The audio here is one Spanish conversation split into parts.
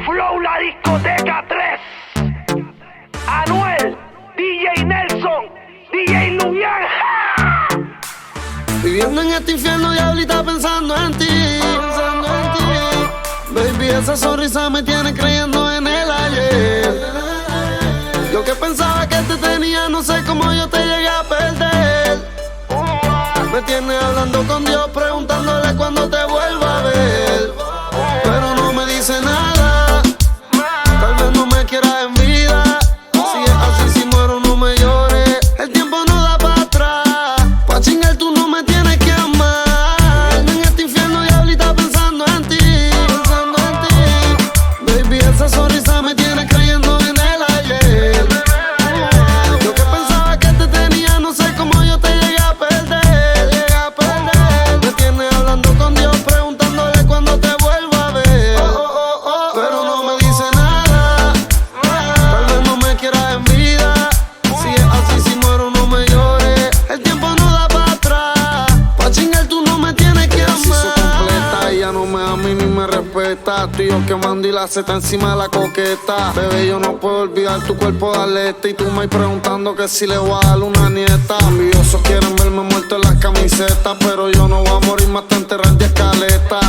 Flow La Discoteca 3. Anuel, DJ Nelson, DJ Luyan. Viviendo en este infierno, diablita, pensando en ti. Baby, esa sonrisa me tiene creyendo en el ayer. Yo que pensaba que te tenía, no sé cómo yo te llegué a perder. Me tiene hablando con Dios, preguntándole cuándo te vuelva a ver. Pero no me dice nada, tal vez no me quiera en vida. Si es así, si muero no me llores. El tiempo no da para atrás. Pa' chingar tú no me tienes que amar. En este infierno, diablita, pensando en ti. Baby, esa sonrisa me tiene creyendo en el ayer. Yo que pensaba que te tenía, no sé cómo yo te llegué a perder. Me tiene hablando con Dios, preguntándole cuándo te vuelva a ver. Pero no me dice nada, tal vez no me quiera en vida. Si es así, si muero no me llores. El tiempo no da para atrás. Pa' chingar tú no me tienes que amar. Se hizo completa, ella no me ama y ni me respeta. Tú y yo quemando y la seta encima de la coqueta. Bebé, yo no puedo olvidar tu cuerpo de atleta. Y tú me preguntando que si le voy a dar una nieta. Envidiosos quieren verme muerto en las camisetas, pero yo no voy a morir más, te enterrar de escaleta.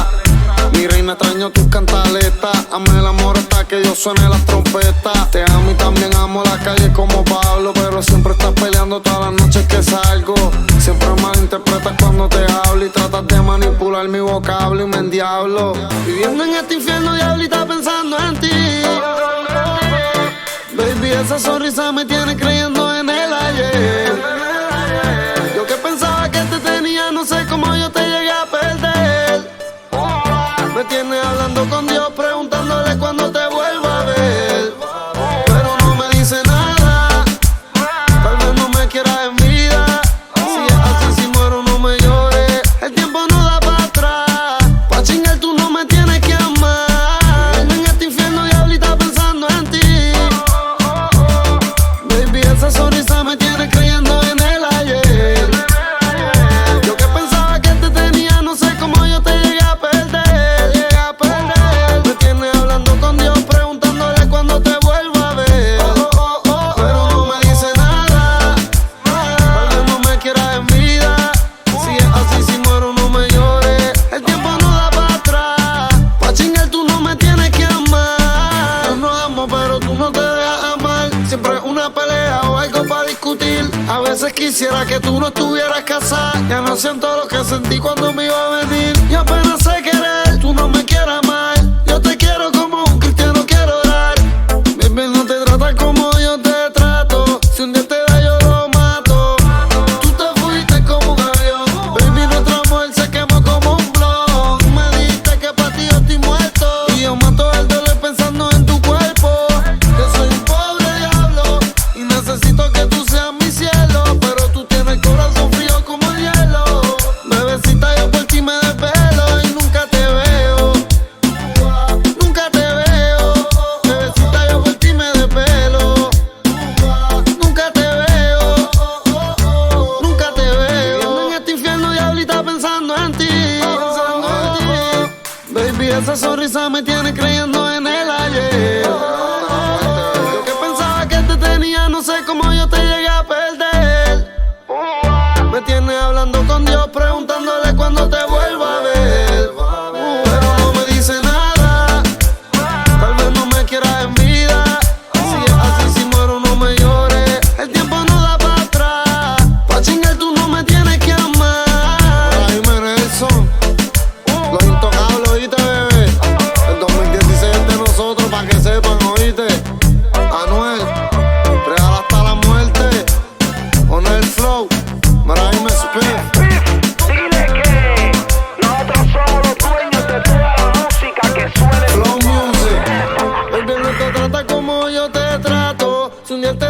Mi reina, extraño tus cantaletas. Ame el amor hasta que yo suene las trompetas. Te amo y también amo la calle como Pablo, pero siempre estás peleando todas las noches que salgo. Siempre malinterpretas cuando te hablo y tratas de manipular mi vocablo y me endiablo. Viviendo en este infierno, diablita, pensando en ti. Baby, esa sonrisa me tiene creyendo en el ayer. Yo que pensaba que te tenía, no sé cómo yo te llegué a perder. Me tiene hablando con Dios, preguntándole cuándo te vuelva a ver. Pero no me dice nada, tal vez no me quiera en vida. Si es así, si muero no me llores. El tiempo no da para atrás. Pa' chingar tú no me tienes que amar. En este infierno, diablita, pensando en ti. Baby, esa sonrisa me tiene creyendo en el ayer. Yo que pensaba que te tenía, no sé cómo yo te llegué a perder. Me tiene hablando con Dios, preguntándole cuándo te vuelva a ver. Pero no me dice nada, tal vez no me quiera en vida. Si es así, si muero no me llores. El tiempo no da para atrás. Pa' chingar tú no me tienes que amar. Yo no amo, pero tú no te dejas amar. Siempre es una pelea o algo para discutir. A veces quisiera que tú no estuvieras casada. Ya no siento lo que sentí cuando me iba a venir. Yo apenas sé querer, tú no me quieres amar. Yo te quiero como un cristiano quiero orar. Baby, no te tratas como yo te trato. Si un día te da yo lo mato. Tú te fuiste como un avión. Baby, nuestro amor se quemó como un blog. Me dijiste que para ti yo estoy muerto. Y yo mato el dolor pensando en tu cuerpo. Yo soy un pobre diablo y necesito que tú seas mi cielo. Pero tú tienes el corazón frío como el hielo. Bebecita, yo por ti me desvelo y nunca te veo. Nunca te veo. Bebecita, yo por ti me desvelo. Nunca te veo. Nunca te veo. En este infierno, diablita, pensando en ti. Baby, esa sonrisa me tiene creyendo en el ayer. Yo que pensaba que te tenía, no sé cómo yo te llegué a perder. Me tiene hablando con Dios, preguntándole cuándo te vuelva a ver. Pero no me dice nada, tal vez no me quiera en vida. Si es así, si muero no me llores. El tiempo no da para atrás. Pa' chingar tú no me tienes que amar. Jaime Nelson, Los Intocables, oíste, bebé. El 2016 es de nosotros, pa' que sepan, oíste. Anuel, real hasta la muerte. Onel Flow, Maraime Spin. Dile que nosotros somos los dueños de toda la música que suene. Flow Music. Baby, no te trata como yo te trato. Si un día te